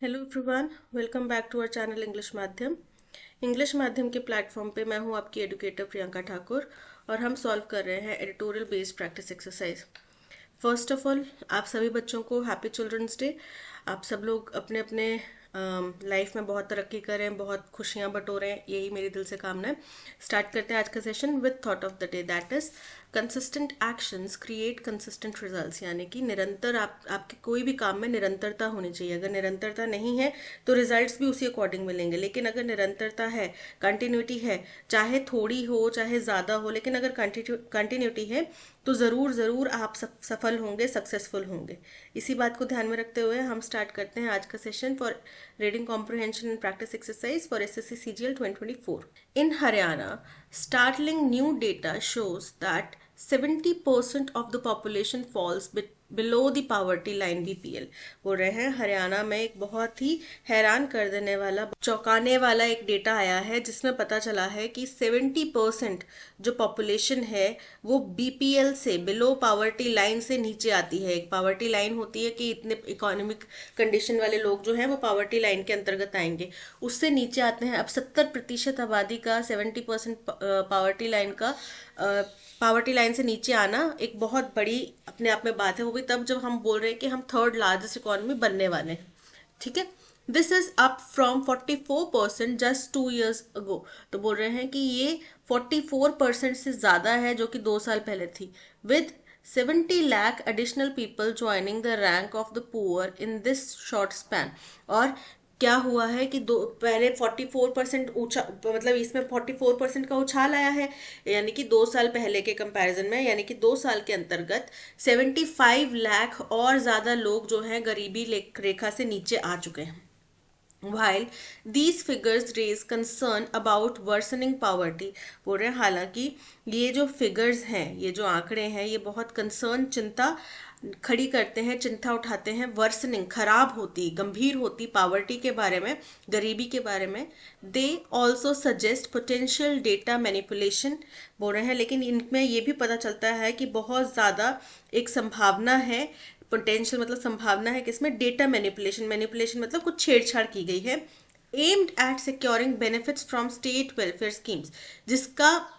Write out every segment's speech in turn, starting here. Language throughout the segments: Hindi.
Hello everyone, welcome back to our channel English माध्यम के प्लेटफॉर्म पे मैं हूँ आपकी एडुकेटर प्रियंका ठाकुर और हम सॉल्व कर रहे हैं editorial based practice exercise. First of all, आप सभी बच्चों को हैप्पी चिल्ड्रंस डे। आप सब लोग अपने अपने लाइफ में बहुत तरक्की करें, बहुत खुशियां बटोरें, यही मेरी दिल से कामना है। स्टार्ट करते हैं आज का session with thought of the day, that is consistent actions create consistent results. यानी कि निरंतर आपके कोई भी काम में निरंतरता होनी चाहिए। अगर निरंतरता नहीं है तो रिजल्ट्स भी उसी अकॉर्डिंग मिलेंगे, लेकिन अगर निरंतरता है, कंटिन्यूटी है, चाहे थोड़ी हो चाहे ज़्यादा हो, लेकिन अगर कंटिन्यूटी है तो ज़रूर ज़रूर आप सफल होंगे, सक्सेसफुल होंगे। इसी बात को ध्यान में रखते हुए हम स्टार्ट करते हैं आज का session for reading comprehension and practice exercise for SSC CGL 2024। In Haryana, startling new data shows that 70% of the population falls below the poverty line BPL। बोल रहे हैं हरियाणा में एक बहुत ही हैरान कर देने वाला, चौंकाने वाला एक डेटा आया है जिसमें पता चला है कि 70% जो पॉपुलेशन है वो बीपीएल से, बिलो पावर्टी लाइन से नीचे आती है। एक पावर्टी लाइन होती है कि इतने इकोनॉमिक कंडीशन वाले लोग जो हैं वो पावर्टी लाइन के अंतर्गत आएंगे, उससे नीचे आते हैं। अब 70% आबादी का 70% पावर्टी लाइन से नीचे आना एक बहुत बड़ी अपने आप में बात है, वो भी तब जब हम बोल रहे हैं कि हम थर्ड लार्जेस्ट इकोनॉमी बनने वाले हैं। ठीक है, this is up from 44% just 2 years अगो। तो बोल रहे हैं कि ये 44% से ज्यादा है जो कि 2 साल पहले थी। With 70 lakh additional people joining the rank of the poor in this short span। और क्या हुआ है कि पहले 44% ऊंचा, मतलब इसमें 44% का उछाल आया है, यानी कि 2 साल पहले के कंपैरिजन में, यानी कि 2 साल के अंतर्गत 75 लाख और ज्यादा लोग जो हैं गरीबी रेखा से नीचे आ चुके हैं। While these figures raise concern about worsening poverty। बोल रहे हैं हालांकि ये जो फिगर्स हैं, ये जो आंकड़े हैं, ये बहुत कंसर्न, चिंता खड़ी करते हैं, चिंता उठाते हैं, वर्सनिंग, खराब होती, गंभीर होती पावर्टी के बारे में, गरीबी के बारे में। They also suggest potential data manipulation. बोल रहे हैं लेकिन इनमें ये भी पता चलता है कि बहुत ज़्यादा एक संभावना है, पोटेंशियल मतलब संभावना है किसमें, डेटा मैनिपुलेशन। मैनिपुलेशन मतलब कुछ छेड़छाड़ की गई है। Aimed at securing benefits from state welfare schemes, जिसका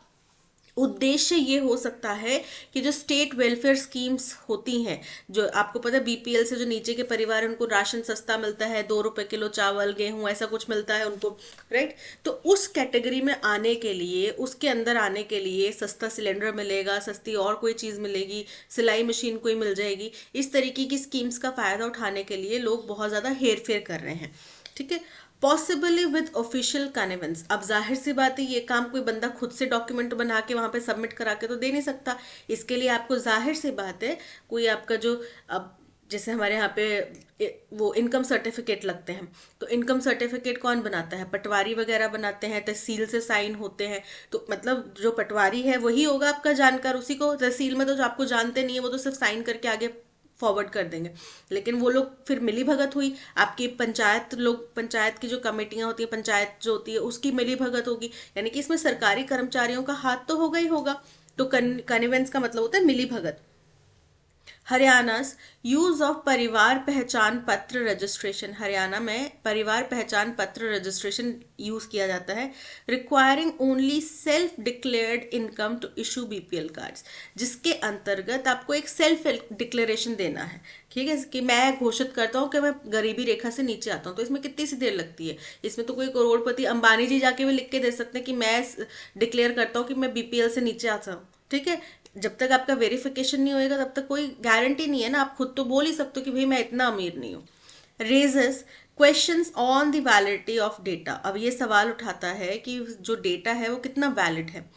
उद्देश्य ये हो सकता है कि जो स्टेट वेलफेयर स्कीम्स होती हैं, जो आपको पता है बीपीएल से जो नीचे के परिवार हैं उनको राशन सस्ता मिलता है, 2 रुपए किलो चावल गेहूं ऐसा कुछ मिलता है उनको, राइट। तो उस कैटेगरी में आने के लिए, उसके अंदर आने के लिए सस्ता सिलेंडर मिलेगा, सस्ती और कोई चीज़ मिलेगी, सिलाई मशीन कोई मिल जाएगी। इस तरीके की स्कीम्स का फायदा उठाने के लिए लोग बहुत ज़्यादा हेर फेर कर रहे हैं। ठीक है, पॉसिबली विद ऑफिशियल कनेवेंस। अब जाहिर सी बात है ये काम कोई बंदा खुद से डॉक्यूमेंट बना के वहां पे सबमिट करा के तो दे नहीं सकता। इसके लिए आपको जाहिर सी बात है कोई आपका जो, अब जैसे हमारे यहाँ पे वो इनकम सर्टिफिकेट लगते हैं, तो इनकम सर्टिफिकेट कौन बनाता है, पटवारी वगैरह बनाते हैं, तहसील से साइन होते हैं। तो मतलब जो पटवारी है वही होगा आपका जानकार, उसी को तहसील में तो जो आपको जानते नहीं है वो तो सिर्फ साइन करके आगे फॉरवर्ड कर देंगे। लेकिन वो लोग फिर मिली भगत हुई, आपकी पंचायत लोग, पंचायत की जो कमेटियां होती है, पंचायत जो होती है उसकी मिली भगत होगी, यानी कि इसमें सरकारी कर्मचारियों का हाथ तो होगा ही होगा। तो कनिवेंस का मतलब होता है मिली भगत। हरियाणा यूज ऑफ परिवार पहचान पत्र रजिस्ट्रेशन। हरियाणा में परिवार पहचान पत्र रजिस्ट्रेशन यूज किया जाता है। Requiring only self declared income to issue BPL cards, जिसके अंतर्गत आपको एक सेल्फ डिक्लेरेशन देना है। ठीक है, कि मैं घोषित करता हूँ कि मैं गरीबी रेखा से नीचे आता हूँ। तो इसमें कितनी सी देर लगती है, इसमें तो कोई करोड़पति अंबानी जी जाके भी लिख के दे सकते हैं कि मैं डिक्लेयर करता हूँ कि मैं बीपीएल से नीचे आता हूँ। ठीक है, जब तक आपका वेरिफिकेशन नहीं होएगा तब तक कोई गारंटी नहीं है ना। आप खुद तो बोल ही सकते हो कि भाई मैं इतना अमीर नहीं हूँ। Raises questions on the validity of data. अब ये सवाल उठाता है कि जो डेटा है वो कितना वैलिड है।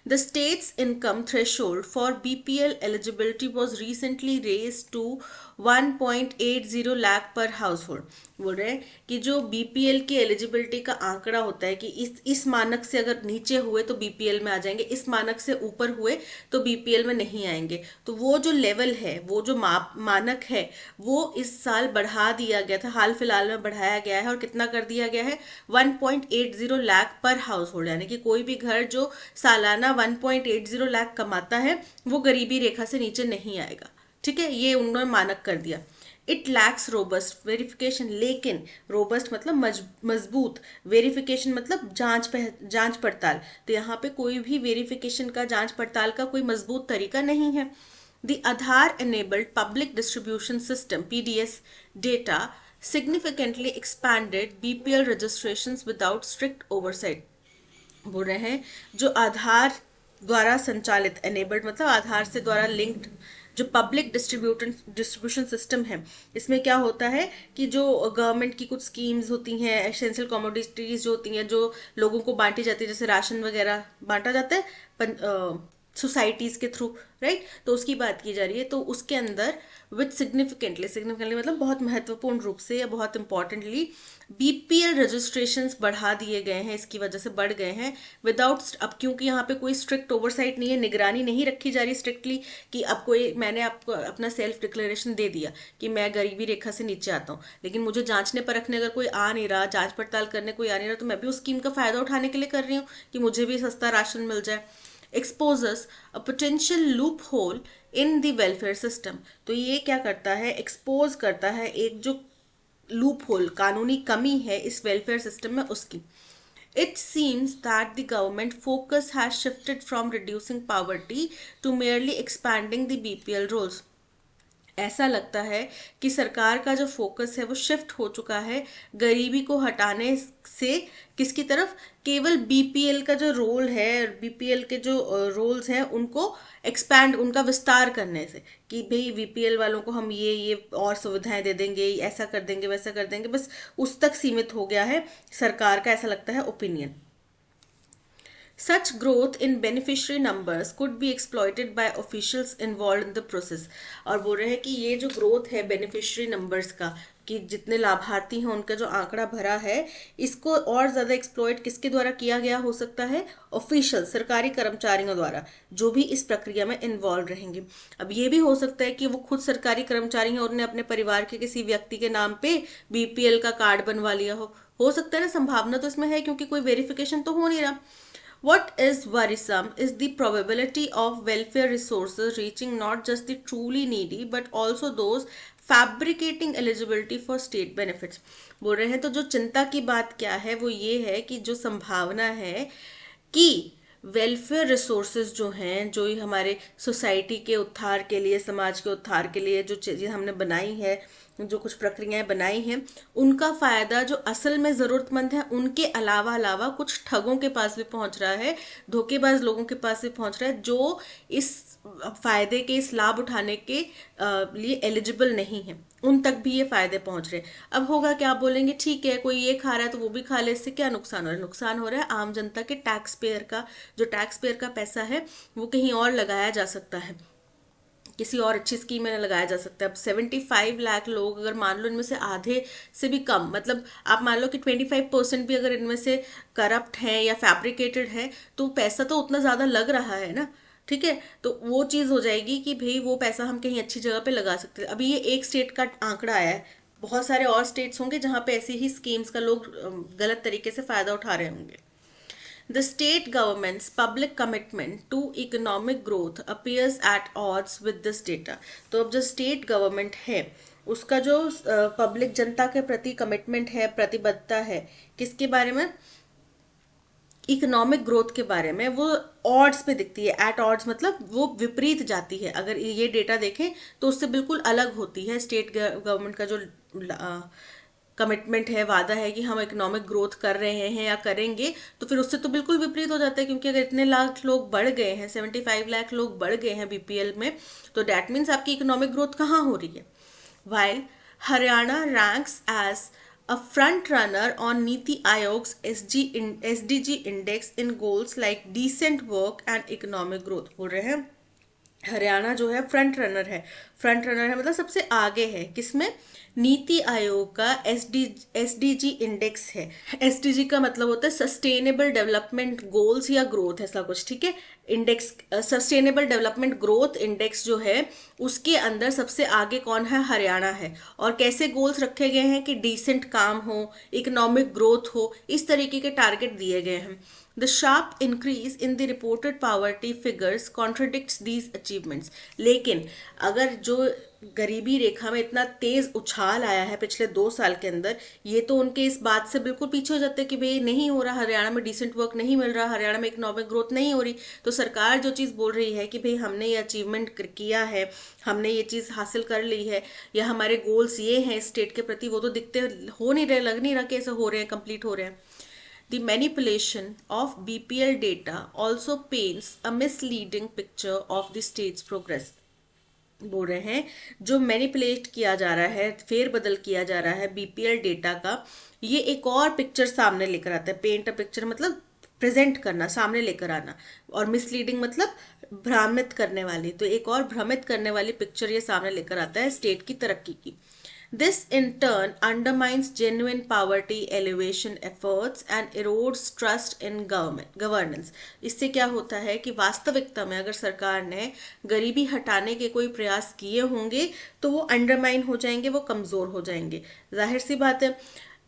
The state's income threshold for BPL eligibility was recently raised to 1.80 lakh per household। बोल रहे हैं कि जो बीपीएल की एलिजिबिलिटी का आंकड़ा होता है कि इस मानक से अगर नीचे हुए तो बीपीएल में आ जाएंगे, इस मानक से ऊपर हुए तो बीपीएल में नहीं आएंगे। तो वो जो लेवल है, वो जो मानक है, वो इस साल बढ़ा दिया गया था, हाल फिलहाल में बढ़ाया गया है। और कितना कर दिया गया है, 1.80 लाख पर हाउस होल्ड, यानी कि कोई भी घर जो सालाना 1.80 लाख कमाता है वो गरीबी रेखा से नीचे नहीं आएगा। ठीक है, ये उन्होंने मानक कर दिया। इट लैक्स रोबस्ट वेरिफिकेशन, लेकिन रोबस्ट मतलब मजबूत, वेरिफिकेशन मतलब जांच पड़ताल, तो यहाँ पे कोई भी वेरिफिकेशन का, जांच पड़ताल का कोई मजबूत तरीका नहीं है। The Aadhaar enabled public distribution system PDS data significantly expanded BPL registrations without strict oversight। बोल रहे हैं जो आधार द्वारा संचालित, एनेबल्ड मतलब आधार से द्वारा लिंक्ड जो पब्लिक डिस्ट्रीब्यूशन सिस्टम है, इसमें क्या होता है कि जो गवर्नमेंट की कुछ स्कीम्स होती हैं, एसेंशियल कमोडिटीज जो होती हैं, जो लोगों को बांटी जाती है, जैसे राशन वगैरह बांटा जाता है सोसाइटीज के थ्रू, राइट, तो उसकी बात की जा रही है। तो उसके अंदर विथ सिग्निफिकेंटली मतलब बहुत महत्वपूर्ण रूप से या बहुत इंपॉर्टेंटली बीपीएल रजिस्ट्रेशंस बढ़ा दिए गए हैं, इसकी वजह से बढ़ गए हैं विदाउट, अब क्योंकि यहाँ पे कोई स्ट्रिक्ट ओवरसाइट नहीं है, निगरानी नहीं रखी जा रही स्ट्रिक्टली कि अब कोई, मैंने आपको अपना सेल्फ डिक्लेरेशन दे दिया कि मैं गरीबी रेखा से नीचे आता हूँ, लेकिन मुझे जांचने परखने अगर कोई आ नहीं रहा, जांच पड़ताल करने कोई आ नहीं रहा, तो मैं भी उस स्कीम का फायदा उठाने के लिए कर रही हूँ कि मुझे भी सस्ता राशन मिल जाए। exposes a potential loophole in the welfare system, तो ये क्या करता है, एक्सपोज करता है एक जो लूप होल, कानूनी कमी है इस वेलफेयर सिस्टम में उसकी। It seems that the government focus has shifted from reducing poverty to merely expanding the BPL roles। ऐसा लगता है कि सरकार का जो फोकस है वो शिफ्ट हो चुका है गरीबी को हटाने से, किसकी तरफ, केवल बीपीएल का जो रोल है, बीपीएल के जो रोल्स हैं उनको एक्सपैंड, उनका विस्तार करने से, कि भाई बीपीएल वालों को हम ये और सुविधाएं दे देंगे, ऐसा कर देंगे, वैसा कर देंगे, बस उस तक सीमित हो गया है सरकार का, ऐसा लगता है opinion. Such growth in beneficiary numbers could be exploited by officials involved in the process। और बोल रहे हैं कि ये जो ग्रोथ है बेनिफिशियरी नंबर्स का, कि जितने लाभार्थी हैं उनका जो आंकड़ा भरा है, इसको और ज़्यादा एक्सप्लॉइट किसके द्वारा किया गया हो सकता है, ऑफिशियल सरकारी कर्मचारियों द्वारा जो भी इस प्रक्रिया में इन्वॉल्व रहेंगे। अब ये भी हो सकता है कि वो खुद सरकारी कर्मचारी हैं और उन्हें अपने परिवार के किसी व्यक्ति के नाम पे बीपीएल का कार्ड बनवा लिया हो सकता है ना, संभावना तो इसमें है क्योंकि कोई वेरिफिकेशन तो हो नहीं रहा। What is worrisome is the probability of welfare resources reaching not just the truly needy but also those fabricating eligibility for state benefits। बोल रहे हैं तो जो चिंता की बात क्या है वो ये है कि जो संभावना है कि वेलफेयर रिसोर्सेज जो हैं, जो ही हमारे सोसाइटी के उत्थान के लिए, समाज के उत्थान के लिए जो चीज़ें हमने बनाई है, जो कुछ प्रक्रियाएं बनाई हैं, उनका फायदा जो असल में जरूरतमंद है उनके अलावा कुछ ठगों के पास भी पहुंच रहा है, धोखेबाज लोगों के पास भी पहुंच रहा है, जो इस फायदे के, इस लाभ उठाने के लिए एलिजिबल नहीं है, उन तक भी ये फायदे पहुंच रहे हैं। अब होगा क्या, आप बोलेंगे ठीक है कोई ये खा रहा है तो वो भी खा ले, इससे क्या नुकसान हो रहा है, नुकसान हो रहा है आम जनता के टैक्स पेयर का, जो टैक्स पेयर का पैसा है वो कहीं और लगाया जा सकता है, किसी और अच्छी स्कीम में लगाया जा सकता है। अब 75 लाख लोग, अगर मान लो इनमें से आधे से भी कम, मतलब आप मान लो कि 25% भी अगर इनमें से करप्ट हैं या फैब्रिकेटेड हैं, तो पैसा तो उतना ज़्यादा लग रहा है ना, ठीक है, तो वो चीज़ हो जाएगी कि भाई वो पैसा हम कहीं अच्छी जगह पे लगा सकते हैं। अभी ये एक स्टेट का आंकड़ा आया है, बहुत सारे और स्टेट्स होंगे जहाँ पे ऐसी ही स्कीम्स का लोग गलत तरीके से फ़ायदा उठा रहे होंगे। The state government's public commitment to economic growth appears at odds with this data। तो अब जो स्टेट गवर्नमेंट है उसका जो पब्लिक जनता के प्रति कमिटमेंट है, प्रतिबद्धता है, किसके बारे में, इकोनॉमिक ग्रोथ के बारे में, वो ऑड्स पे दिखती है। एट ऑड्स मतलब वो विपरीत जाती है, अगर ये डेटा देखें तो उससे बिल्कुल अलग होती है। स्टेट गवर्नमेंट का जो कमिटमेंट है, वादा है कि हम इकोनॉमिक ग्रोथ कर रहे हैं या करेंगे, तो फिर उससे तो बिल्कुल विपरीत हो जाता है, क्योंकि अगर इतने लाख लोग बढ़ गए हैं, 75 लाख लोग बढ़ गए हैं बीपीएल में, तो डैट मीन्स आपकी इकोनॉमिक ग्रोथ कहाँ हो रही है। While Haryana ranks as a front runner on Niti Aayog's SDG index in goals like decent work and economic growth। बोल रहे हैं हरियाणा जो है फ्रंट रनर है, फ्रंट रनर है मतलब सबसे आगे है, किसमें, नीति आयोग का एसडीजी इंडेक्स है। एसडीजी का मतलब होता है सस्टेनेबल डेवलपमेंट गोल्स या ग्रोथ, ऐसा कुछ, ठीक है। Index sustainable development growth index जो है उसके अंदर सबसे आगे कौन है, हरियाणा है। और कैसे गोल्स रखे गए हैं कि डिसेंट काम हो, इकोनॉमिक ग्रोथ हो, इस तरीके के टारगेट दिए गए हैं। The sharp increase in the reported poverty figures contradicts these achievements. लेकिन अगर जो गरीबी रेखा में इतना तेज उछाल आया है पिछले 2 साल के अंदर, ये तो उनके इस बात से बिल्कुल पीछे हो जाते हैं कि भाई नहीं हो रहा, हरियाणा में डिसेंट वर्क नहीं मिल रहा, हरियाणा में इकोनॉमिक ग्रोथ नहीं हो रही। तो सरकार जो चीज़ बोल रही है कि भाई हमने ये अचीवमेंट किया है, हमने ये चीज़ हासिल कर ली है, या हमारे गोल्स ये हैं स्टेट के प्रति, वो तो दिखते हो नहीं रहे, लग नहीं रहा कि ऐसे हो रहे हैं, कंप्लीट हो रहे हैं। The manipulation of BPL data also paints a misleading picture of the state's progress. बोल रहे हैं जो मैनिपुलेट किया जा रहा है, फेरबदल किया जा रहा है बीपीएल डेटा का, ये एक और पिक्चर सामने लेकर आता है। पेंट अ पिक्चर मतलब प्रेजेंट करना, सामने लेकर आना, और मिसलीडिंग मतलब भ्रामित करने वाली। तो एक और भ्रमित करने वाली पिक्चर ये सामने लेकर आता है स्टेट की तरक्की की। This in turn undermines genuine poverty elevation efforts and erodes trust in governance. इससे क्या होता है कि वास्तविकता में अगर सरकार ने गरीबी हटाने के कोई प्रयास किए होंगे तो वो अंडरमाइन हो जाएंगे, वो कमज़ोर हो जाएंगे। जाहिर सी बात है,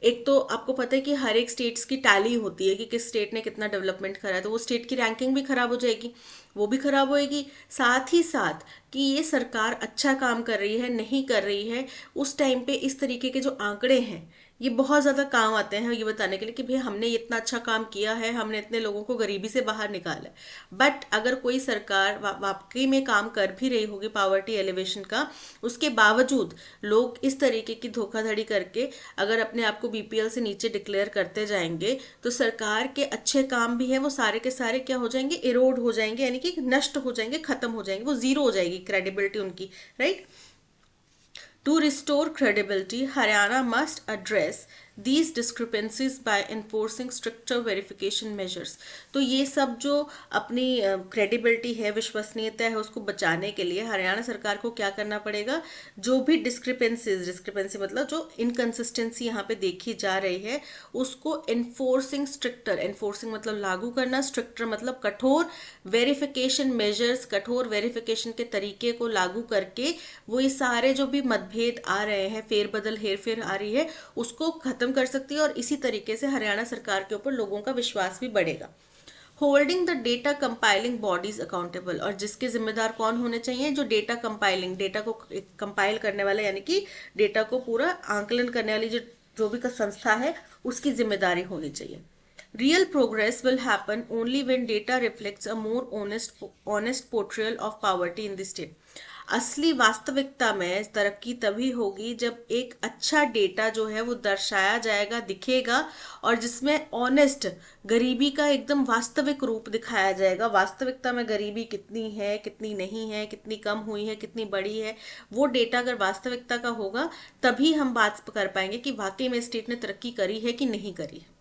एक तो आपको पता है कि हर एक स्टेट्स की टैली होती है कि किस स्टेट ने कितना डेवलपमेंट करा है, तो वो स्टेट की रैंकिंग भी खराब हो जाएगी, वो भी खराब होएगी। साथ ही साथ कि ये सरकार अच्छा काम कर रही है नहीं कर रही है, उस टाइम पे इस तरीके के जो आंकड़े हैं ये बहुत ज़्यादा काम आते हैं ये बताने के लिए कि भाई हमने इतना अच्छा काम किया है, हमने इतने लोगों को गरीबी से बाहर निकाला है। बट अगर कोई सरकार वाकई में काम कर भी रही होगी पावर्टी एलिवेशन का, उसके बावजूद लोग इस तरीके की धोखाधड़ी करके अगर अपने आप को बीपीएल से नीचे डिक्लेयर करते जाएंगे तो सरकार के अच्छे काम भी हैं वो सारे के सारे क्या हो जाएंगे, इरोड हो जाएंगे, यानी कि नष्ट हो जाएंगे, खत्म हो जाएंगे, वो जीरो हो जाएगी क्रेडिबिलिटी उनकी, right. To restore credibility, Haryana must address these discrepancies by enforcing stricter verification measures. तो ये सब जो अपनी क्रेडिबिलिटी है, विश्वसनीयता है, उसको बचाने के लिए हरियाणा सरकार को क्या करना पड़ेगा, जो भी डिस्क्रिपेंसी मतलब जो इनकंसिस्टेंसी यहाँ पे देखी जा रही है उसको एनफोर्सिंग स्ट्रिक्टर, एनफोर्सिंग मतलब लागू करना, स्ट्रिक्टर मतलब कठोर, वेरिफिकेशन मेजर्स कठोर वेरिफिकेशन के तरीके को लागू करके वो ये सारे जो भी मतभेद आ रहे हैं, फेरबदल हेरफेर आ रही है, उसको खत्म कर सकती है और इसी तरीके से हरियाणा सरकार के ऊपर लोगों का विश्वास भी बढ़ेगा। Holding the data compiling bodies accountable, और जिसके जिम्मेदार कौन होने चाहिए, जो डेटा कंपाइलिंग, डेटा को कंपाइल करने वाले यानी कि डेटा को पूरा आंकलन करने वाली जो भी का संस्था है उसकी जिम्मेदारी होनी चाहिए। Real progress will happen only when data reflects a more honest portrayal of poverty in the state. असली वास्तविकता में तरक्की तभी होगी जब एक अच्छा डेटा जो है वो दर्शाया जाएगा, दिखेगा, और जिसमें ऑनेस्ट गरीबी का एकदम वास्तविक रूप दिखाया जाएगा। वास्तविकता में गरीबी कितनी है, कितनी नहीं है, कितनी कम हुई है, कितनी बड़ी है, वो डेटा अगर वास्तविकता का होगा तभी हम बात कर पाएंगे कि वाकई में स्टेट ने तरक्की करी है कि नहीं करी है,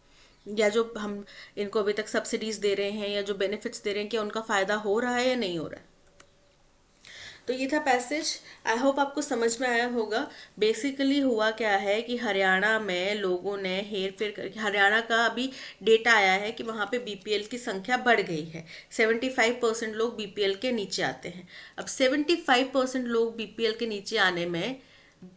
या जो हम इनको अभी तक सब्सिडीज दे रहे हैं या जो बेनिफिट्स दे रहे हैं क्या उनका फायदा हो रहा है या नहीं हो रहा है। तो ये था पैसेज, आई होप आपको समझ में आया होगा। बेसिकली हुआ क्या है कि हरियाणा में लोगों ने हेर फेर करके, हरियाणा का अभी डेटा आया है कि वहाँ पे बीपीएल की संख्या बढ़ गई है, 75% लोग बीपीएल के नीचे आते हैं। अब 75% लोग बीपीएल के नीचे आने में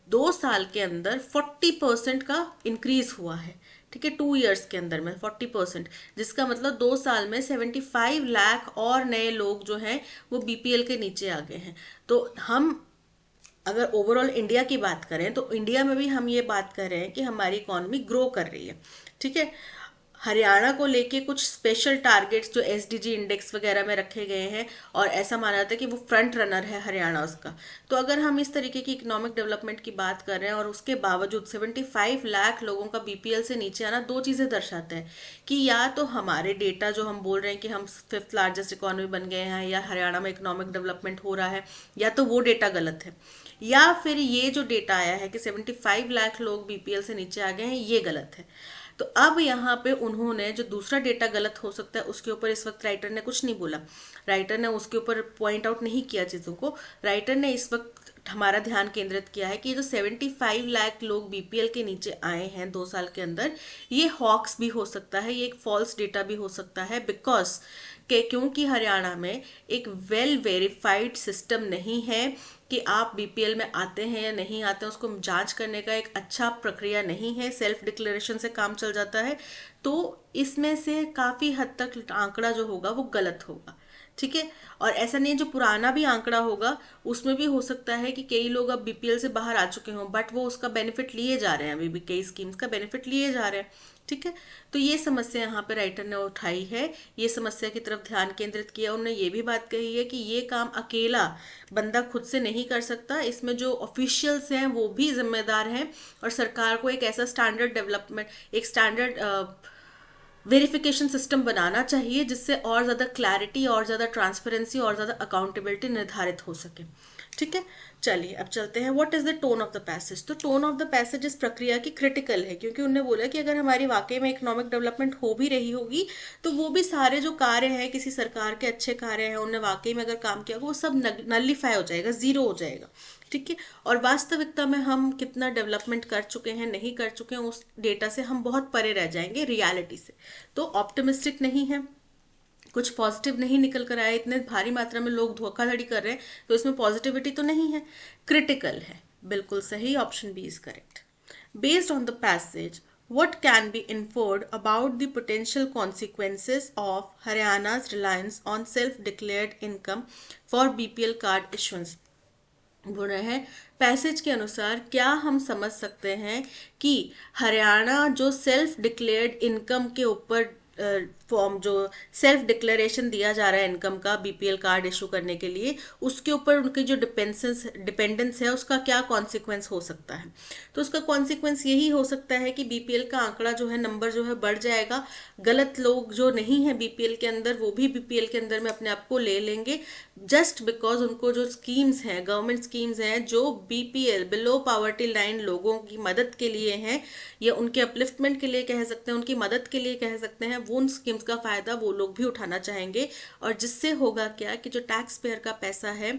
2 साल के अंदर 40% का इंक्रीज हुआ है, ठीक है, 2 ईयर्स के अंदर में 40%, जिसका मतलब 2 साल में 75 लाख और नए लोग जो हैं वो बीपीएल के नीचे आ गए हैं। तो हम अगर ओवरऑल इंडिया की बात करें तो इंडिया में भी हम ये बात कर रहे हैं कि हमारी इकोनॉमी ग्रो कर रही है, ठीक है। हरियाणा को लेके कुछ स्पेशल टारगेट्स जो एसडीजी इंडेक्स वगैरह में रखे गए हैं और ऐसा माना जाता है कि वो फ्रंट रनर है हरियाणा उसका। तो अगर हम इस तरीके की इकोनॉमिक डेवलपमेंट की बात कर रहे हैं और उसके बावजूद 75 लाख लोगों का बीपीएल से नीचे आना, दो चीज़ें दर्शाते हैं कि या तो हमारे डेटा जो हम बोल रहे हैं कि हम 5th लार्जेस्ट इकोनॉमी बन गए हैं या हरियाणा में इकोनॉमिक डेवलपमेंट हो रहा है, या तो वो डेटा गलत है, या फिर ये जो डेटा आया है कि 75 लाख लोग बीपीएल से नीचे आ गए हैं ये गलत है। तो अब यहाँ पे उन्होंने जो दूसरा डेटा गलत हो सकता है उसके ऊपर इस वक्त राइटर ने कुछ नहीं बोला, राइटर ने उसके ऊपर पॉइंट आउट नहीं किया चीज़ों को। राइटर ने इस वक्त हमारा ध्यान केंद्रित किया है कि जो 75 लाख लोग बीपीएल के नीचे आए हैं 2 साल के अंदर, ये हॉक्स भी हो सकता है, ये एक फॉल्स डेटा भी हो सकता है, बिकॉज के क्योंकि हरियाणा में एक वेल वेरीफाइड सिस्टम नहीं है कि आप बीपीएल में आते हैं या नहीं आते हैं, उसको जांच करने का एक अच्छा प्रक्रिया नहीं है, सेल्फ डिक्लेरेशन से काम चल जाता है। तो इसमें से काफ़ी हद तक आंकड़ा जो होगा वो गलत होगा, ठीक है। और ऐसा नहीं है जो पुराना भी आंकड़ा होगा उसमें भी हो सकता है कि कई लोग अब बीपीएल से बाहर आ चुके हों, बट वो उसका बेनिफिट लिए जा रहे हैं, अभी भी कई स्कीम्स का बेनिफिट लिए जा रहे हैं, ठीक है। तो ये समस्या यहाँ पे राइटर ने उठाई है, ये समस्या की तरफ ध्यान केंद्रित किया। उन्होंने ये भी बात कही है कि ये काम अकेला बंदा खुद से नहीं कर सकता, इसमें जो ऑफिशियल्स हैं वो भी जिम्मेदार हैं, और सरकार को एक ऐसा स्टैंडर्ड डेवलपमेंट, एक स्टैंडर्ड वेरिफिकेशन सिस्टम बनाना चाहिए जिससे और ज़्यादा क्लैरिटी, और ज़्यादा ट्रांसपेरेंसी, और ज़्यादा अकाउंटेबिलिटी निर्धारित हो सके, ठीक है। चलिए अब चलते हैं, what is the tone of the passage. तो टोन ऑफ द पैसेज इस प्रक्रिया की क्रिटिकल है, क्योंकि उन्होंने बोला कि अगर हमारी वाकई में इकोनॉमिक डेवलपमेंट हो भी रही होगी तो वो भी सारे जो कार्य हैं, किसी सरकार के अच्छे कार्य हैं, उन्हें वाकई में अगर काम किया होगा वो सब नलिफाई हो जाएगा, जीरो हो जाएगा, ठीक है। और वास्तविकता में हम कितना डेवलपमेंट कर चुके हैं, नहीं कर चुके हैं, उस डेटा से हम बहुत परे रह जाएंगे रियलिटी से। तो ऑप्टिमिस्टिक नहीं है, कुछ पॉजिटिव नहीं निकल कर आया, इतने भारी मात्रा में लोग धोखाधड़ी कर रहे हैं तो इसमें पॉजिटिविटी तो नहीं है, क्रिटिकल है। बिल्कुल सही, option B is correct. Based on the passage, what can be inferred about the potential consequences of Haryana's reliance on self-declared income for BPL card issuance? बोल रहे हैं पैसेज के अनुसार क्या हम समझ सकते हैं कि हरियाणा जो सेल्फ डिक्लेयर्ड इनकम के ऊपर फॉर्म, जो सेल्फ डिक्लेरेशन दिया जा रहा है इनकम का बीपीएल कार्ड इशू करने के लिए, उसके ऊपर उनकी जो डिपेंडेंस है उसका क्या कॉन्सिक्वेंस हो सकता है। तो उसका कॉन्सिक्वेंस यही हो सकता है कि बीपीएल का आंकड़ा जो है, नंबर जो है बढ़ जाएगा, गलत लोग जो नहीं है बीपीएल के अंदर वो भी बीपीएल के अंदर में अपने आप को ले लेंगे, जस्ट बिकॉज उनको जो स्कीम्स हैं, गवर्नमेंट स्कीम्स हैं जो बीपीएल बिलो पावर्टी लाइन लोगों की मदद के लिए हैं, या उनके अपलिफ्टमेंट के लिए कह सकते हैं, उनकी मदद के लिए कह सकते हैं, वो उन स्कीम्स का फायदा वो लोग भी उठाना चाहेंगे। और जिससे होगा क्या कि जो टैक्स पेयर का पैसा है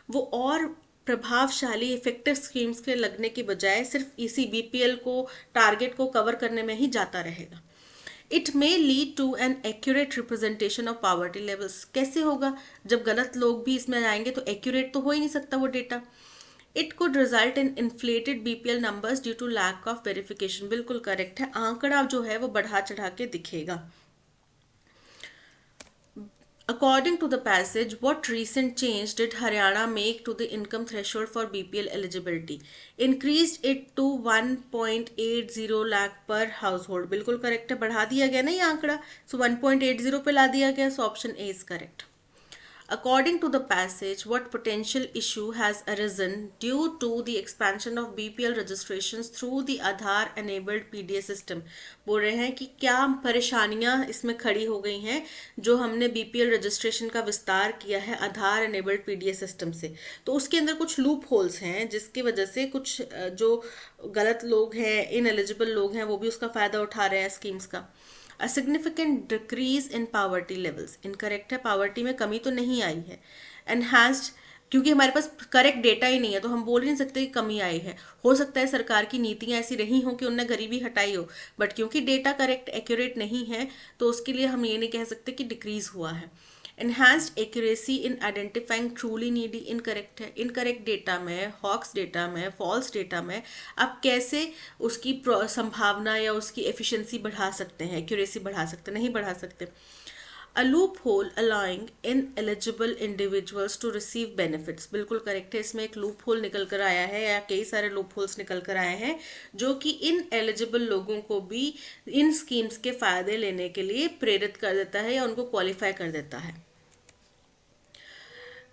वो और प्रभावशाली इफेक्टिव स्कीम्स के लगने की बजाय सिर्फ इसी बीपीएल को टारगेट को कवर करने में ही जाता रहेगा। It may lead to an accurate representation of poverty levels. कैसे होगा, जब गलत लोग भी इसमें आएंगे तो एक्यूरेट तो हो ही नहीं सकता वो data. It could result in inflated BPL numbers due to lack of verification. बिल्कुल करेक्ट है, आंकड़ा जो है वो बढ़ा चढ़ा के दिखेगा। According to the passage, what recent change did Haryana make to the income threshold for BPL eligibility? Increased it to 1.80 lakh per household. बिल्कुल करेक्ट है, बढ़ा दिया गया ना ये आंकड़ा, सो 1.80 पे ला दिया गया, so option A is correct. According to the passage, what potential issue has arisen due to the expansion of BPL registrations through the Aadhaar enabled PDA system? बोल रहे हैं कि क्या परेशानियां इसमें खड़ी हो गई हैं जो हमने बीपीएल रजिस्ट्रेशन का विस्तार किया है आधार एनेबल्ड पीडीए सिस्टम से। तो उसके अंदर कुछ लूप होल्स हैं जिसकी वजह से कुछ जो गलत लोग हैं, इनएलिजिबल लोग हैं, वो भी उसका फायदा उठा रहे हैं स्कीम्स का। A significant decrease in poverty levels. Incorrect है, पावर्टी में कमी तो नहीं आई है। Enhanced, क्योंकि हमारे पास करेक्ट डेटा ही नहीं है तो हम बोल ही नहीं सकते कि कमी आई है। हो सकता है सरकार की नीतियां ऐसी रही हो कि उनने गरीबी हटाई हो, बट क्योंकि डेटा करेक्ट एक्यूरेट नहीं है तो उसके लिए हम ये नहीं कह सकते कि डिक्रीज हुआ है। Enhanced accuracy in identifying truly needy, incorrect है। इनकरेक्ट डेटा में, हॉक्स डेटा में, फॉल्स डेटा में आप कैसे उसकी संभावना या उसकी एफिशिएंसी बढ़ा सकते हैं, एक्यूरेसी बढ़ा सकते हैं, नहीं बढ़ा सकते। A loophole allowing ineligible individuals to receive benefits, बिल्कुल करेक्ट है, इसमें एक लूप होल निकल कर आया है या कई सारे लूप होल्स निकल कर आए हैं जो कि इनएलिजिबल लोगों को भी इन स्कीम्स के फायदे लेने के लिए प्रेरित कर देता है या उनको क्वालिफाई कर देता है।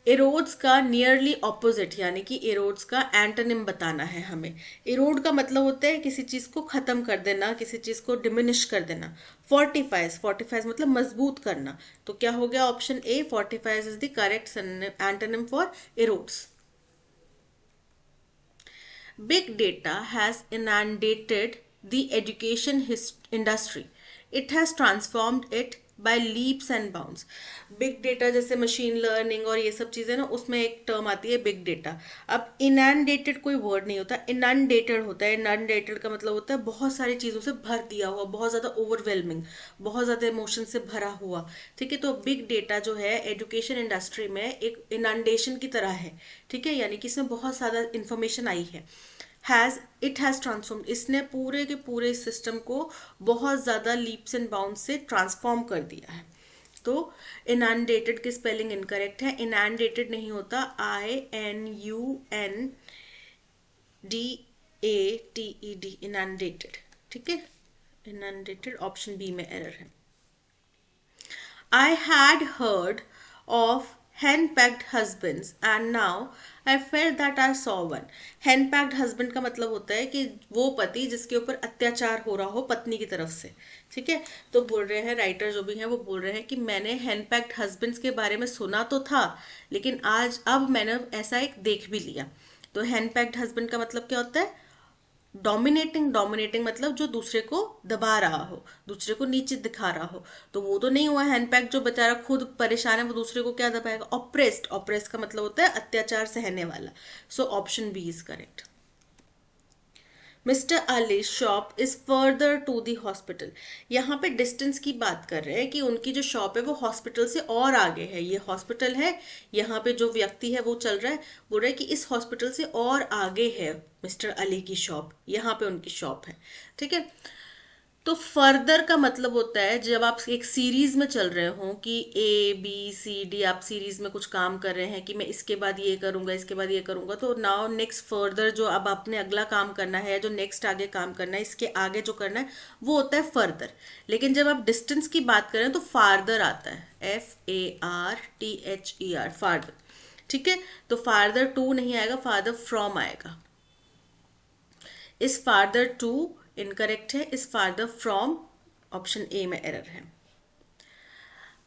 एरोड्स का नियरली ऑपोजिट यानी कि एरोड्स का एंटोनिम बताना है हमें। एरोड का मतलब होता है किसी चीज को खत्म कर देना, किसी चीज को डिमिनिश कर देना। फोर्टिफाइज, फोर्टिफाइज मतलब मजबूत करना। तो क्या हो गया option A, fortifies is the correct antonym for erodes. Big data has inundated the education industry. It has transformed it by leaps and bounds. Big data जैसे मशीन लर्निंग और ये सब चीज़ें ना, उसमें एक टर्म आती है बिग डेटा। अब इनंडेटेड कोई वर्ड नहीं होता, इनंडेटेड होता है। इनंडेटेड का मतलब होता है बहुत सारी चीज़ों से भर दिया हुआ, बहुत ज़्यादा ओवरवेलमिंग, बहुत ज़्यादा इमोशन से भरा हुआ। ठीक है, तो बिग डेटा जो है एजुकेशन इंडस्ट्री में एक इनंडेशन की तरह है। ठीक है, यानी कि इसमें बहुत ज़्यादा इंफॉर्मेशन आई है। इट हैज़ ट्रांसफॉर्म, इसने पूरे के पूरे सिस्टम को बहुत ज़्यादा लीप्स एंड बाउंड्स से ट्रांसफॉर्म कर दिया है। तो इनंडेटेड की स्पेलिंग इनकरेक्ट है, इनंडेटेड नहीं होता, INUNDATED, इनंडेटेड। ठीक है, इनंडेटेड ऑप्शन बी में एरर है। I had heard of hen-pecked husbands and now I felt that I saw one. hen-pecked husband का मतलब होता है कि वो पति जिसके ऊपर अत्याचार हो रहा हो पत्नी की तरफ से। ठीक है, तो बोल रहे हैं राइटर जो भी हैं वो बोल रहे हैं कि मैंने hen-pecked husbands के बारे में सुना तो था, लेकिन आज अब मैंने ऐसा एक देख भी लिया। तो hen-pecked husband का मतलब क्या होता है? डोमिनेटिंग। डोमिनेटिंग मतलब जो दूसरे को दबा रहा हो, दूसरे को नीचे दिखा रहा हो। तो वो तो नहीं हुआ हैंडपैक, जो बेचारा खुद परेशान है वो दूसरे को क्या दबाएगा? ऑप्रेस्ड। ऑप्रेस्ड का मतलब होता है अत्याचार सहने वाला। So option B is correct. Mister Ali shop is further to the hospital. यहाँ पे डिस्टेंस की बात कर रहे हैं कि उनकी जो शॉप है वो हॉस्पिटल से और आगे है। ये हॉस्पिटल है, यहाँ पे जो व्यक्ति है वो चल रहा है, बोल रहा है कि इस हॉस्पिटल से और आगे है मिस्टर अली की शॉप, यहाँ पे उनकी शॉप है। ठीक है, तो फर्दर का मतलब होता है जब आप एक सीरीज में चल रहे हो कि ABCD, आप सीरीज में कुछ काम कर रहे हैं कि मैं इसके बाद ये करूंगा, इसके बाद ये करूंगा, तो नाउ नेक्स्ट फर्दर जो अब आपने अगला काम करना है, जो नेक्स्ट आगे काम करना है, इसके आगे जो करना है वो होता है फर्दर। लेकिन जब आप डिस्टेंस की बात करें तो फार्दर आता है, FARTHER, फार्दर। ठीक है, तो फार्दर टू नहीं आएगा, फार्दर फ्रॉम आएगा। इस फार्दर टू इनकरेक्ट है, इस फार्दर फ्रॉम ऑप्शन ए में एरर है।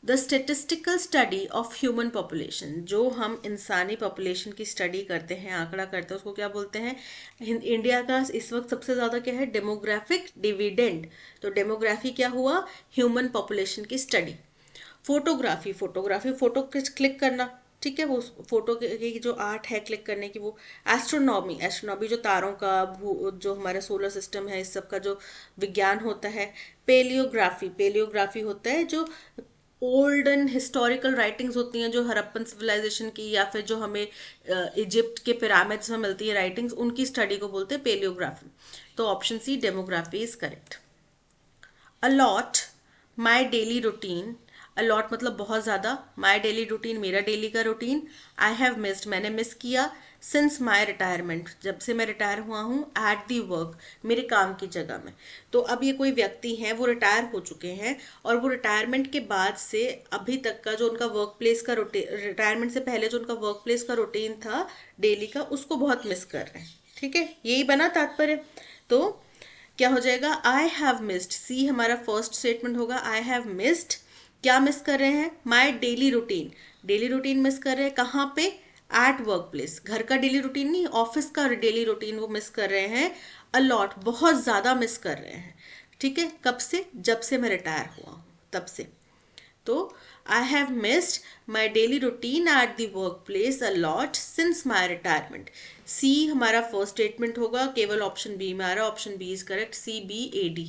The statistical study of human population, जो हम इंसानी पॉपुलेशन की स्टडी करते हैं, आंकड़ा करते हैं, उसको क्या बोलते हैं? इंडिया का इस वक्त सबसे ज्यादा क्या है? Demographic dividend. तो डेमोग्राफी क्या हुआ? ह्यूमन पॉपुलेशन की study. Photography, photography photo click करना। ठीक है, वो फोटो की जो आर्ट है क्लिक करने की वो। एस्ट्रोनॉमी, एस्ट्रोनॉमी जो तारों का जो हमारा सोलर सिस्टम है इस सब का जो विज्ञान होता है। पेलियोग्राफी, पेलियोग्राफी होता है जो ओल्ड एंड हिस्टोरिकल राइटिंग्स होती हैं जो हड़प्पन सिविलाइजेशन की या फिर जो हमें इजिप्ट के पिरामिड्स में मिलती है राइटिंग्स, उनकी स्टडी को बोलते हैं पेलियोग्राफी। तो option C demography is correct. A lot my daily routine, a lot मतलब बहुत ज़्यादा, माई डेली रूटीन मेरा डेली का रूटीन, आई हैव मिस्ड मैंने मिस किया, सिंस माई रिटायरमेंट जब से मैं रिटायर हुआ हूँ, एट दी वर्क मेरे काम की जगह में। तो अब ये कोई व्यक्ति हैं वो रिटायर हो चुके हैं और वो रिटायरमेंट के बाद से अभी तक का जो उनका वर्क प्लेस का रूटीन, रिटायरमेंट से पहले जो उनका वर्क प्लेस का रूटीन था डेली का, उसको बहुत मिस कर रहे हैं। ठीक है, यही बना तात्पर्य। तो क्या हो जाएगा? आई हैव मिस्ड, सी हमारा फर्स्ट स्टेटमेंट होगा। आई हैव मिस्ड, क्या मिस कर रहे हैं? माई daily routine, daily routine miss कर रहे हैं। कहाँ पे? एट वर्क प्लेस, घर का डेली रूटीन नहीं, ऑफिस का डेली रूटीन वो मिस कर रहे हैं। अलॉट, बहुत ज्यादा मिस कर रहे हैं। ठीक है, कब से? जब से मैं रिटायर हुआ हूँ तब से। तो I have missed my daily routine at the work place a lot since my retirement. See हमारा फर्स्ट स्टेटमेंट होगा, केवल ऑप्शन बी में आ रहा है, option B is correct, CBAD।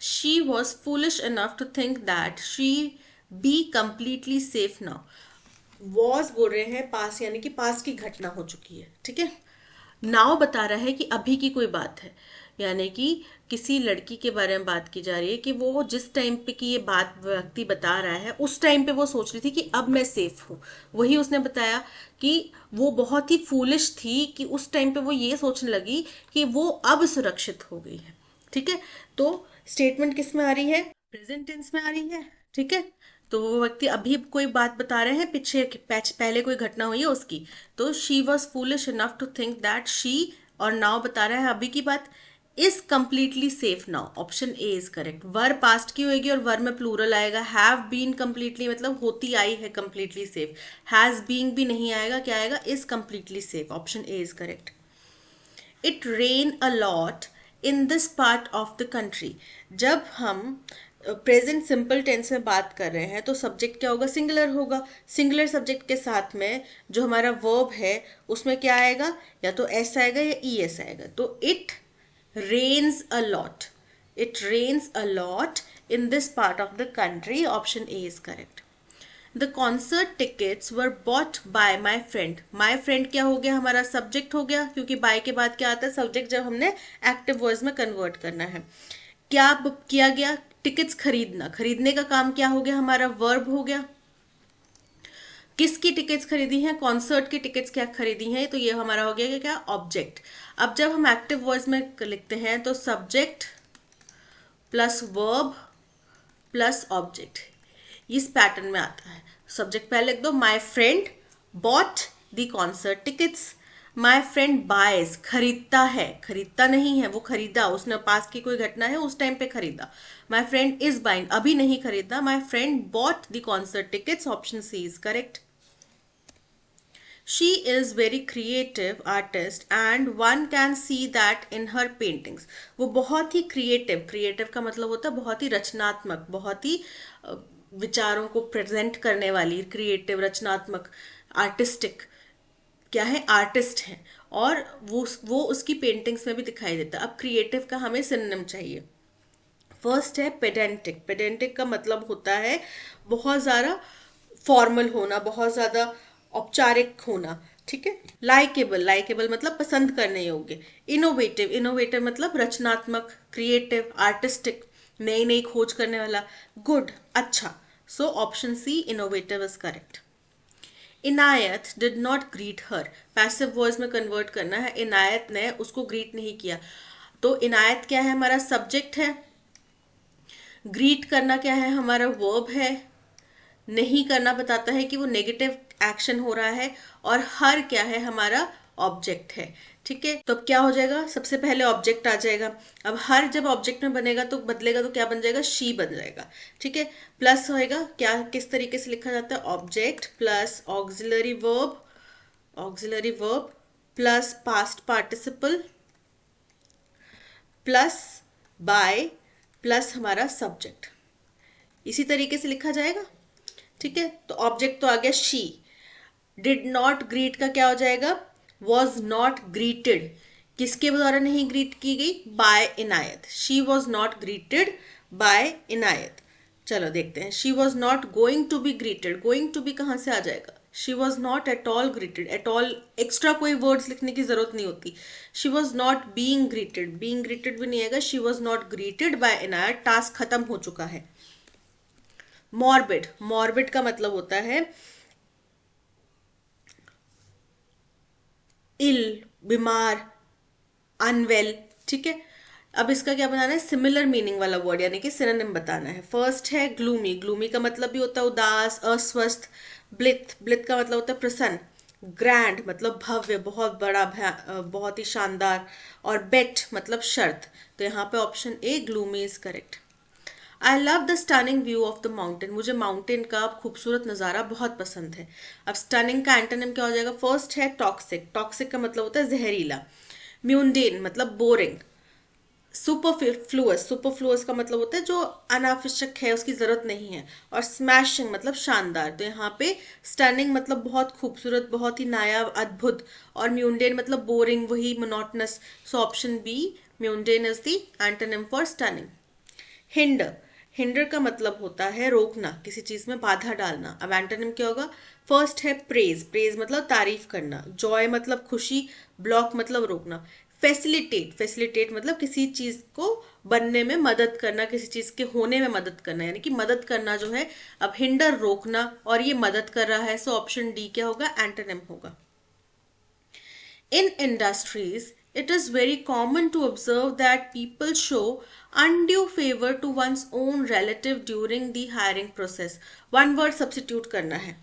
She was foolish enough to think that she be completely safe now. Was बोल रहे हैं पास, यानी कि पास की घटना हो चुकी है। ठीक है, नाउ बता रहा है कि अभी की कोई बात है, यानी कि किसी लड़की के बारे में बात की जा रही है कि वो जिस टाइम पे की ये बात व्यक्ति बता रहा है उस टाइम पे वो सोच रही थी कि अब मैं सेफ हूँ। वही उसने बताया कि वो बहुत ही फूलिश थी कि उस टाइम पे वो ये सोचने लगी कि वो अब सुरक्षित हो गई है। ठीक है, तो स्टेटमेंट किस में आ रही है? प्रेजेंट टेंस में आ रही है। ठीक है, तो वो व्यक्ति अभी कोई बात बता रहे हैं, पीछे पहले कोई घटना हुई है उसकी। तो she was foolish enough to think that she, और नाउ बता रहा है अभी की बात, is completely safe now, option A is correct. Were past की होगी और वर में प्लूरल आएगा। हैव बीन कंप्लीटली मतलब होती आई है कंप्लीटली सेफ। हैज बीइंग भी नहीं आएगा, क्या आएगा? Is completely safe, option A is correct. It rain a lot in this part of the country. जब हम प्रेजेंट सिंपल टेंस में बात कर रहे हैं तो सब्जेक्ट क्या होगा, सिंगुलर होगा। सिंगुलर सब्जेक्ट के साथ में जो हमारा वर्ब है उसमें क्या आएगा, या तो एस आएगा या ई एस आएगा। तो it rains a lot, it rains a lot in this part of the country, option A is correct. The concert tickets were bought by my friend. My friend क्या हो गया, हमारा सब्जेक्ट हो गया, क्योंकि बाय के बाद क्या आता है, सब्जेक्ट, जब हमने एक्टिव वॉइस में कन्वर्ट करना है। क्या किया गया, टिकट्स खरीदना, खरीदने का काम क्या हो गया, हमारा वर्ब हो गया। किसकी टिकट्स खरीदी हैं, कॉन्सर्ट की टिकट्स क्या खरीदी हैं, तो ये हमारा हो गया क्या, ऑब्जेक्ट। अब जब हम एक्टिव वॉइस में लिखते हैं तो subject plus verb plus object, इस पैटर्न में आता है। सब्जेक्ट पहले लिख दो, माई friend bought the concert tickets. My friend boys, खरीदता है, खरीदता नहीं है, वो खरीदा, उसने पास की कोई घटना है उस टाइम पे खरीदा। माई फ्रेंड इज बाइंग, अभी नहीं खरीदा। My friend bought the concert tickets, option C is correct. She is very creative artist and one can see that in her paintings. वो बहुत ही क्रिएटिव, क्रिएटिव का मतलब होता है बहुत ही रचनात्मक, बहुत ही विचारों को प्रेजेंट करने वाली, क्रिएटिव, रचनात्मक, आर्टिस्टिक, क्या है, आर्टिस्ट है, और वो उसकी पेंटिंग्स में भी दिखाई देता है। अब क्रिएटिव का हमें सिनोनिम चाहिए। फर्स्ट है पेडेंटिक। पेडेंटिक का मतलब होता है बहुत ज़्यादा फॉर्मल होना, बहुत ज़्यादा औपचारिक होना, ठीक है। लाइकेबल, लाइकेबल मतलब पसंद करने योग्य। इनोवेटिव, इनोवेटिव मतलब रचनात्मक, क्रिएटिव, आर्टिस्टिक, नई नई खोज करने वाला। गुड, अच्छा। So option C innovative is correct. Inayat did not greet her, passive voice में कन्वर्ट करना है, इनायत ने उसको ग्रीट नहीं किया। तो इनायत क्या है, हमारा सब्जेक्ट है। ग्रीट करना क्या है, हमारा वर्ब है। नहीं करना बताता है कि वो नेगेटिव एक्शन हो रहा है, और हर क्या है, हमारा ऑब्जेक्ट है, ठीक है। तो अब क्या हो जाएगा, सबसे पहले ऑब्जेक्ट आ जाएगा। अब हर जब ऑब्जेक्ट में बनेगा तो बदलेगा तो क्या बन जाएगा, शी बन जाएगा, ठीक है। प्लस होएगा, क्या किस तरीके से लिखा जाता है, object plus auxiliary verb, auxiliary verb plus past participle plus by plus हमारा सब्जेक्ट, इसी तरीके से लिखा जाएगा, ठीक है। तो ऑब्जेक्ट तो आ गया शी। डिड नॉट ग्रीट का क्या हो जाएगा, वॉज नॉट ग्रीटेड, किसके द्वारा नहीं ग्रीट की गई, by Inayat. She was not greeted by Inayat. चलो देखते हैं, she was not going to be greeted, going to be कहाँ से आ जाएगा, she was not at all greeted, at all extra कोई वर्ड्स लिखने की जरूरत नहीं होती। She was not being greeted, being greeted भी नहीं आएगा, she was not greeted by Inayat, task खत्म हो चुका है। मॉर्बिड, मॉर्बिड का मतलब होता है इल, बीमार, अनवेल, ठीक है। अब इसका क्या बनाना है, सिमिलर मीनिंग वाला वर्ड यानी कि सिनोनिम बताना है। फर्स्ट है ग्लूमी, ग्लूमी का मतलब भी होता है उदास, अस्वस्थ। ब्लिथ, ब्लिथ का मतलब होता है प्रसन्न। ग्रैंड मतलब भव्य, बहुत बड़ा, बहुत ही शानदार। और बेट मतलब शर्त। तो यहाँ पे option A gloomy is correct. I love the stunning view of the mountain, मुझे माउंटेन का खूबसूरत नज़ारा बहुत पसंद है। अब स्टनिंग का एंटोनिम क्या हो जाएगा, फर्स्ट है टॉक्सिक, टॉक्सिक का मतलब होता है जहरीला। म्यूंडेन मतलब बोरिंग। सुपरफ्लुअस, सुपरफ्लुअस का मतलब होता है जो अनावश्यक है, उसकी जरूरत नहीं है। और स्मैशिंग मतलब शानदार। तो यहाँ पे स्टनिंग मतलब बहुत खूबसूरत, बहुत ही नायाब, अद्भुत, और म्यूंडेन मतलब बोरिंग, वही monotonous. So option B mundane is the antonym for stunning. Hinder, hinder का मतलब होता है रोकना, किसी चीज में बाधा डालना। अब एंटोनिम क्या होगा, फर्स्ट है प्रेज, प्रेज मतलब तारीफ करना। जॉय मतलब खुशी, ब्लॉक मतलब रोकना। फैसिलिटेट, फैसिलिटेट मतलब किसी चीज को बनने में मदद करना, किसी चीज के होने में मदद करना, यानी कि मदद करना जो है। अब हिंडर रोकना, और ये मदद कर रहा है, सो ऑप्शन डी क्या होगा, एंटोनिम होगा। In industries, it is very common to observe that people show undue favor to one's own relative during the hiring process. One word substitute करना है।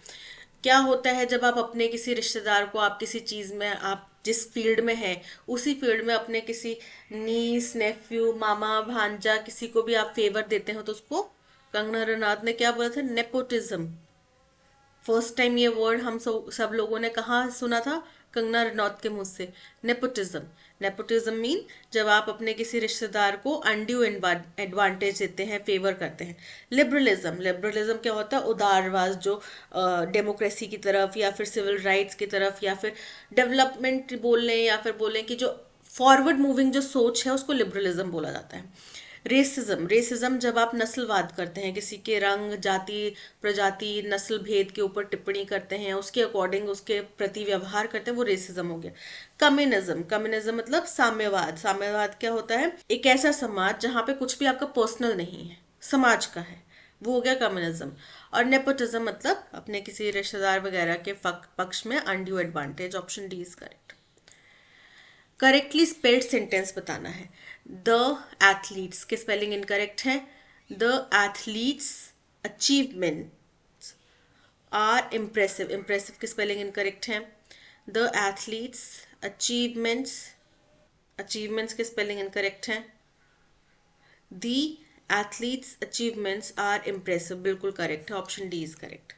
क्या होता है जब आप अपने किसी रिश्तेदार को, आप किसी चीज में, आप जिस फील्ड में हैं उसी फील्ड में अपने किसी नीस, नेफ्यू, मामा, भांजा, किसी को भी आप फेवर देते हो, तो उसको कंगना रनौत ने क्या बोला था, नेपोटिज्म। फर्स्ट टाइम ये वर्ड हम सब लोगों ने कहाँ सुना था, कंगना रनौत के मुंह से, नेपोटिज्म। नेपोटिज्म मीन जब आप अपने किसी रिश्तेदार को अनड्यू एडवांटेज देते हैं, फेवर करते हैं। लिबरलिज्म, लिबरलिज्म क्या होता है? उदारवाद, जो डेमोक्रेसी की तरफ या फिर सिविल राइट्स की तरफ या फिर डेवलपमेंट बोल लें या फिर बोलें कि जो फॉरवर्ड मूविंग जो सोच है उसको लिबरलिज्म बोला जाता है। रेसिज्म, रेसिज्म जब आप नस्लवाद करते हैं, किसी के रंग, जाति, प्रजाति, नस्ल भेद के ऊपर टिप्पणी करते हैं, उसके अकॉर्डिंग उसके प्रति व्यवहार करते हैं, वो रेसिज्म हो गया। कम्युनिज्म, कम्युनिज्म मतलब साम्यवाद, साम्यवाद क्या होता है? एक ऐसा समाज जहां पे कुछ भी आपका पर्सनल नहीं है, समाज का है, वो हो गया कम्युनिज्म। और नेपोटिज्म मतलब अपने किसी रिश्तेदार वगैरह के पक्ष में undue advantage. Option D is correct. Correctly spelled sentence बताना है। द एथलीट्स के स्पेलिंग इनकरेक्ट है। The athletes achievements are impressive, impressive की स्पेलिंग इनकरेक्ट है। द एथलीट्स अचीवमेंट्स, अचीवमेंट्स की स्पेलिंग इनकरेक्ट है। The athletes achievements are impressive बिल्कुल करेक्ट है, option D is correct.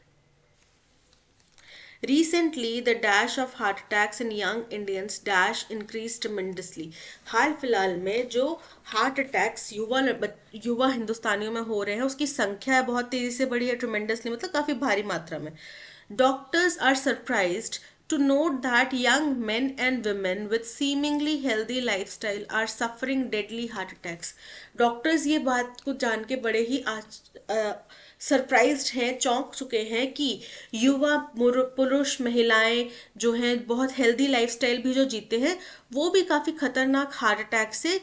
Recently, the dash of heart attacks in young Indians dash increased tremendously. हाल फिलहाल में जो हार्ट अटैक्स युवा हिंदुस्तानियों में हो रहे हैं उसकी संख्या है बहुत तेजी से बढ़ी है। ट्रिमेंडसली मतलब काफी भारी मात्रा में। Doctors are surprised to note that young men and women with seemingly healthy lifestyle are suffering deadly heart attacks. Doctors ये बात को जान के बड़े ही सरप्राइज्ड हैं, चौंक चुके हैं कि युवा पुरुष महिलाएं जो हैं बहुत हेल्दी लाइफस्टाइल भी जो जीते हैं वो भी काफी खतरनाक हार्ट अटैक से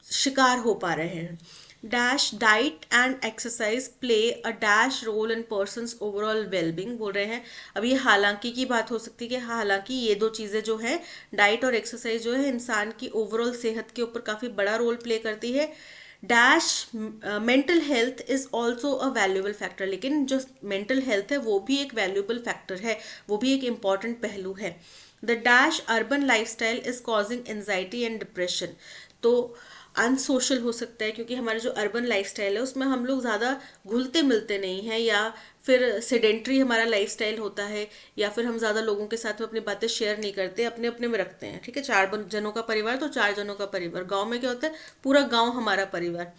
शिकार हो पा रहे हैं। Dash diet and exercise play a dash role in persons overall wellbeing बोल रहे हैं। अब ये हालांकि की बात हो सकती है कि हालांकि ये दो चीजें जो है डाइट और एक्सरसाइज जो है इंसान की ओवरऑल सेहत के ऊपर काफी बड़ा रोल प्ले करती है। Dash mental health is also a valuable factor, लेकिन जो मेंटल हेल्थ है वो भी एक वैल्यूएबल फैक्टर है, वो भी एक इंपॉर्टेंट पहलू है। The dash urban lifestyle is causing anxiety and depression, तो अनसोशल हो सकता है क्योंकि हमारा जो अर्बन लाइफस्टाइल है उसमें हम लोग ज़्यादा घुलते मिलते नहीं हैं, या फिर सेडेंट्री हमारा लाइफस्टाइल होता है, या फिर हम ज़्यादा लोगों के साथ में अपनी बातें शेयर नहीं करते, अपने अपने में रखते हैं। ठीक है, 4 जनों का परिवार तो 4 जनों का परिवार। गांव में क्या होता है? पूरा गांव हमारा परिवार।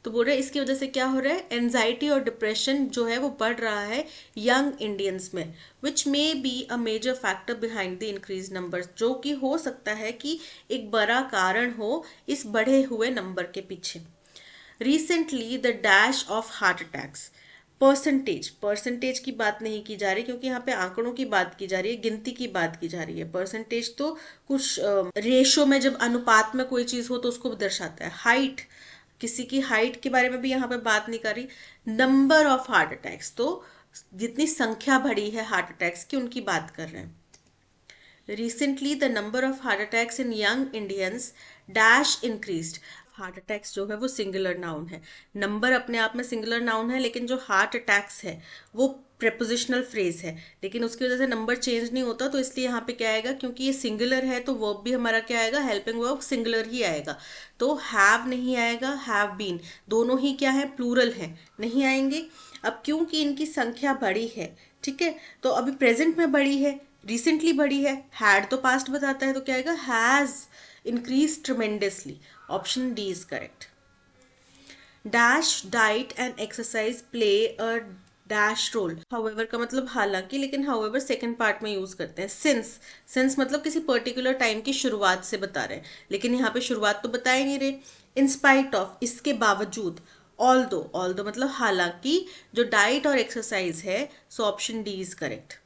तो बोल रहे हैं इसकी वजह से क्या हो रहा है? एनजाइटी और डिप्रेशन जो है वो बढ़ रहा है यंग इंडियंस में, which may be a major factor behind the increase number, जो कि हो सकता है कि एक बड़ा कारण हो इस बढ़े हुए नंबर के पीछे। Recently the dash of heart attacks, percentage, percentage की बात नहीं की जा रही क्योंकि यहाँ पे आंकड़ों की बात की जा रही है, गिनती की बात की जा रही है। परसेंटेज तो कुछ रेशो में जब अनुपात में कोई चीज हो तो उसको दर्शाता है। हाइट, किसी की हाइट के बारे में भी यहाँ पे बात नहीं कर रही। नंबर ऑफ हार्ट अटैक्स, तो जितनी संख्या बढ़ी है हार्ट अटैक्स की उनकी बात कर रहे हैं। Recently the number of heart attacks in young Indians dash increased, heart attacks जो है वो सिंगुलर नाउन है, नंबर अपने आप में सिंगुलर नाउन है, लेकिन जो हार्ट अटैक्स है वो प्रेपोजिशनल फ्रेज है, लेकिन उसकी वजह से नंबर चेंज नहीं होता, तो इसलिए यहाँ पे क्या आएगा, क्योंकि ये सिंगुलर है तो वर्ब भी हमारा क्या आएगा? हेल्पिंग वर्ब सिंगुलर ही आएगा, तो हैव नहीं आएगा, हैव बीन, दोनों ही क्या है? प्लूरल है, नहीं आएंगे। अब क्योंकि इनकी संख्या बड़ी है, ठीक है, तो अभी प्रेजेंट में बड़ी है, रिसेंटली बड़ी है, हैड तो पास्ट बताता है, तो क्या आएगा? Has increased tremendously. Option D is correct. Dash diet and exercise play a dash role. However का मतलब हालांकि, लेकिन however सेकंड पार्ट में यूज करते हैं। since, since मतलब किसी पर्टिकुलर टाइम की शुरुआत से बता रहे हैं, लेकिन यहाँ पे शुरुआत तो बता ही नहीं रहे। in spite of, इसके बावजूद। although मतलब हालांकि, जो डाइट और एक्सरसाइज है, so option D is correct.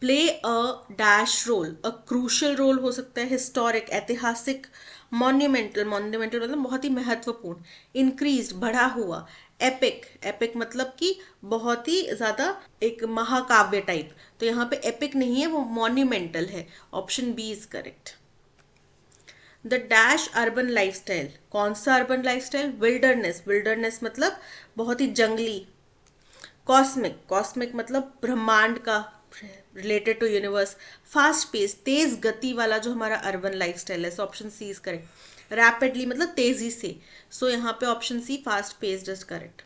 Play a dash role, a crucial role हो सकता है, हिस्टोरिक ऐतिहासिक, मॉन्यूमेंटल, मॉन्यूमेंटल मतलब बहुत ही महत्वपूर्ण, इंक्रीज बढ़ा हुआ, एपिक, एपिक मतलब कि बहुत ही ज्यादा एक महाकाव्य टाइप, तो यहाँ पे एपिक नहीं है, वो मॉन्यूमेंटल है, option B is correct. The dash urban lifestyle, कौन सा अर्बन लाइफस्टाइल? विल्डरनेस, विल्डरनेस मतलब बहुत ही जंगली। कॉस्मिक, कॉस्मिक मतलब ब्रह्मांड का, related to universe. Fast pace, तेज गति वाला जो हमारा अर्बन लाइफस्टाइल है, so option C is correct. Rapidly मतलब तेजी से, सो यहाँ पे option C fast paced is correct.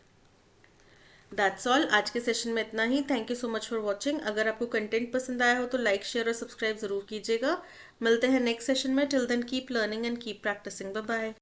That's all, आज के सेशन में इतना ही। Thank you so much for watching. अगर आपको कंटेंट पसंद आया हो तो लाइक शेयर और सब्सक्राइब जरूर कीजिएगा। मिलते हैं नेक्स्ट सेशन में। Till then keep learning and keep practising. Bye bye.